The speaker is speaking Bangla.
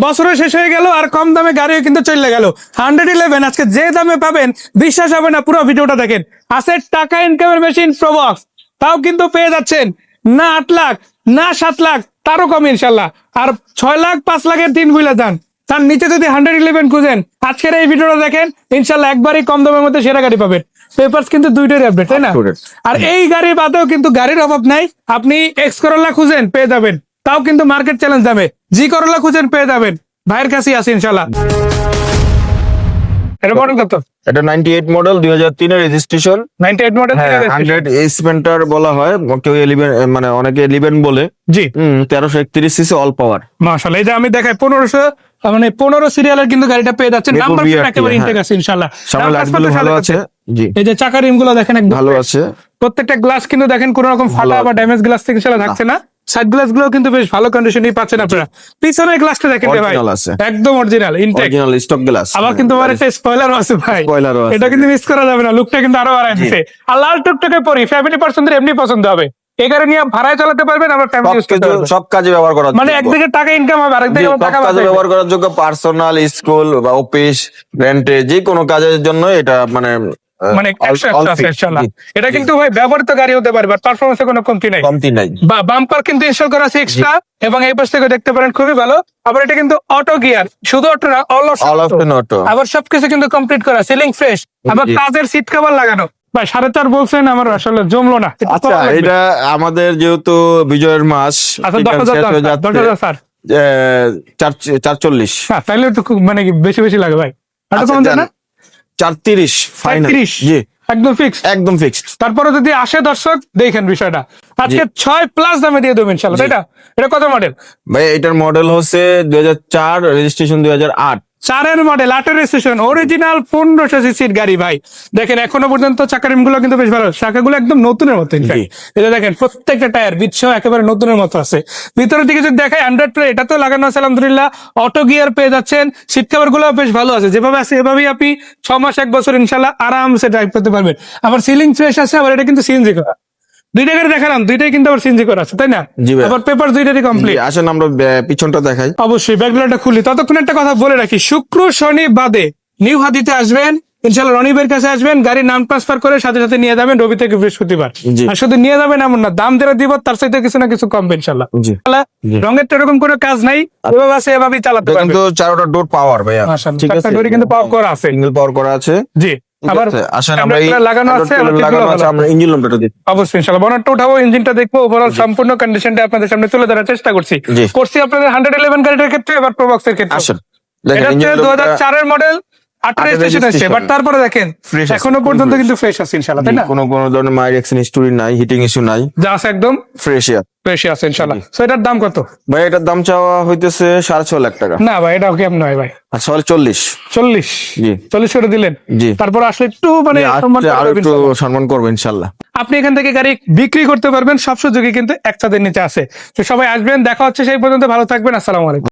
বছরও শেষ হয়ে গেল আর কম দামে গাড়িও কিন্তু চলে গেল। 111 আজকে যে দামে পাবেন বিশ্বাস হবে না, পুরো ভিডিওটা দেখেন। আছে টাকা ইনকামের মেশিন প্রবক্স, তাও কিন্তু পেয়ে যাচ্ছেন না 8 লাখ না 7 লাখ, তারও কম ইনশাল্লাহ। আর 6 লাখ 5 লাখের 3 হুইলে যান, তার নিচে যদি 111 খুঁজেন আজকের এই ভিডিওটা দেখেন, ইনশাল্লাহ একবারই কম দামের মধ্যে সেরা গাড়ি পাবেন। পেপারস কিন্তু দুইটারই আপডেট, তাই না? আর এই গাড়ি বাদেও কিন্তু গাড়ির অভাব নাই। আপনি এক্স করোলা খুঁজেন পেয়ে যাবেন, তাও কিন্তু মার্কেট চ্যালেঞ্জ দামে। জি করোলা খুঁজেন পেয়ে যাবেন, ভাইয়ের কাছেই আছে ইনশাল্লাহ। এটা মডেল কত? এটা 98 মডেল, 2003 এর রেজিস্ট্রেশন। 98 মডেল, 100 স্পেন্টার বলা হয়, কেউ 11 মানে অনেকে 11 বলে। জি 1331 সিসি অল পাওয়ার। মাশাআল্লাহ, এই যে আমি দেখাই 1500 মানে 15 সিরিয়ালের কিন্তু গাড়িটা পেয়ে যাচ্ছেন। নাম্বার প্লেট একেবারে ইনটেক আছে ইনশাআল্লাহ। সামনে লাইটগুলো ভালো আছে। জি, এই যে চাকা রিমগুলো দেখেন একদম ভালো আছে। প্রত্যেকটা গ্লাস কিন্তু দেখেন কোনো রকম ফাটা বা ড্যামেজ গ্লাস থেকে ইনশাআল্লাহ থাকছে না। সাইড গ্লাস গুলো কিন্তু বেশ ভালো কন্ডিশনই পাচ্ছেন আপনারা। পিছনের গ্লাসটা দেখেন ভাই, একদম original intact, original stock glass. আবার কিন্তু আমার একটা স্পয়লারও আছে ভাই, স্পয়লারও আছে, এটা কিন্তু মিস করা যাবে না। লুকটা কিন্তু আরো বাড়ায় দিয়েছে। আর লাল টুকটুকে পরি ফ্যামিলি পার্সনদের এমনি পছন্দ হবে। এই গাড়ি নিয়ে ভাড়ায় চালাতে পারবেন, আবার ফ্যামিলি ইউজ করতে পারবেন, সব কাজে ব্যবহার করা, মানে একদিকে টাকা ইনকাম হবে আরেকদিকে টাকা ব্যবহার করার যোগ্য। পার্সোনাল, স্কুল বা অফিস, রেন্টে যে কোনো কাজের জন্য এটা মানে মানে ইনশাআল্লাহ। এটা কিন্তু ভাই ব্যবহৃত গাড়ি হতে পারে, বাট পারফরম্যান্সে কোনো কমতি নাই। বাম্পার কিন্তু ইনস্টল করা আছে এক্সট্রা, এবং এই পাশ থেকে দেখতে পারেন খুবই ভালো। আবার এটা কিন্তু অটো গিয়ার, শুধু অটো না, অল অপশন অটো। আবার সবকিছু কিন্তু কমপ্লিট করা, সিলিং ফ্রেশ, আবার কাজের সিট কভার লাগানো। ভাই 4.5 বলছেন, আমার আসলে জমলো না। আচ্ছা, এটা আমাদের যেহেতু বিজয়ের মাস, আচ্ছা 10,000 স্যার, 440। হ্যাঁ তাইলে তো মানে বেশি বেশি লাগে ভাই। এটা কম দেন না? 430 ফাইনাল। জি একদম ফিক্সড, একদম ফিক্সড। তারপরে যদি আসে দর্শক দেখেন বিষয়টা, আজকে 6+ দামে দিয়ে দেবেন ইনশাআল্লাহ, তাই না? এটা কত মডেল ভাই? এটার মডেল হচ্ছে 2004, রেজিস্ট্রেশন 2008। 4-এর মডেল, 8-এর রেজিস্ট্রেশন, অরিজিনাল 1500 সিসির গাড়ি ভাই। দেখেন এখনো পর্যন্ত চাকার রিমগুলো কিন্তু বেশ ভালো, চাকাগুলো একদম নতুনের মতো। এটা দেখেন প্রত্যেকটা টায়ার বিচ্ছ একেবারে নতুনের মতো আছে। ভিতরের দিকে যদি দেখায় অ্যান্ড্রয়েড প্লে, এটা তো লাগানো আছে আলহামদুলিল্লাহ। অটো গিয়ার পেয়ে যাচ্ছেন, সিট কভার গুলো বেশ ভালো আছে। যেভাবে আছে এভাবেই আপনি 6 মাস 1 বছর ইনশাল্লাহ আরামসে ড্রাইভ করতে পারবেন। আবার সিলিং ফ্রেশ আছে, আবার এটা কিন্তু সিএনজি করা। দুইটা গাড়ি দেখালাম, দুইটাই কিন্তু আবার সিএনজি করা আছে, তাই না? আবার পেপার দুইটারই কমপ্লিট। আসেন আমরা পিছনটা দেখাই। অবশ্যই ব্যাকগ্রাউন্ডটা খুলি, ততক্ষণ একটা কথা বলে রাখি, শুক্র শনি বাদে নিউ হাদিতে আসবেন ইনশাআল্লাহ, রনিবের কাছে আসবেন, গাড়ির নাম ট্রান্সফার করে সাথে সাথে নিয়ে যাবেন রবি থেকে বৃহস্পতিবার। আর শুধু নিয়ে যাবেন এমন না, দাম যেটা দিব তার সাথে কিছু না কিছু কমবে ইনশাআল্লাহ। রঙের তো এরকম কোনো কাজ নাই, এভাবে আছে এভাবেই চালাতে পারবেন। কিন্তু 4টা ডোর পাওয়ার ভাইয়া, ঠিক আছে, ডোরই কিন্তু পাওয়ার করা আছে, সিঙ্গেল পাওয়ার করা আছে। জি, আবার আসেন আমরা লাগানো আছে, আমরা ইঞ্জিন লুমটা দিই অবশ্যই ইনশাআল্লাহ। বনারটা উঠাবো, ইঞ্জিনটা দেখবো, ওভারঅল সম্পূর্ণ কন্ডিশনটা আপনাদের সামনে তুলে ধরার চেষ্টা করছি আপনাদের 111 গাড়িটার ক্ষেত্রে, এবার প্রবক্সের ক্ষেত্রে। আসেন, এটা হচ্ছে 2004-এর মডেল, 8 রেজিস্ট্রেশন আছে, বাট তারপরে দেখেন এখনো পর্যন্ত কিন্তু ফ্রেশ আছে ইনশাআল্লাহ, তাই না? কোনো ধরনের মাইর অ্যাক্সিডেন্ট হিস্টরি নাই, হিটিং ইস্যু নাই, যা আছে একদম ফ্রেশ আছে ইনশাআল্লাহ। সো এটার দাম কত ভাই? এটার দাম চাওয়া হইতেছে 6.5 লাখ টাকা। না ভাই, এটা কেমন নয় ভাই? আচ্ছা 40 জি 40 করে দিলেন। জি, তারপর আসলে একটু মানে সম্মান করবেন ইনশাআল্লাহ। আপনি এখান থেকে গাড়ি বিক্রি করতে পারবেন, সব সুযোগই কিন্তু এক ছাদের নিচে আছে। তো সবাই আসবেন, দেখা হচ্ছে সেই পর্যন্ত, ভালো থাকবেন, আসসালামু আলাইকুম।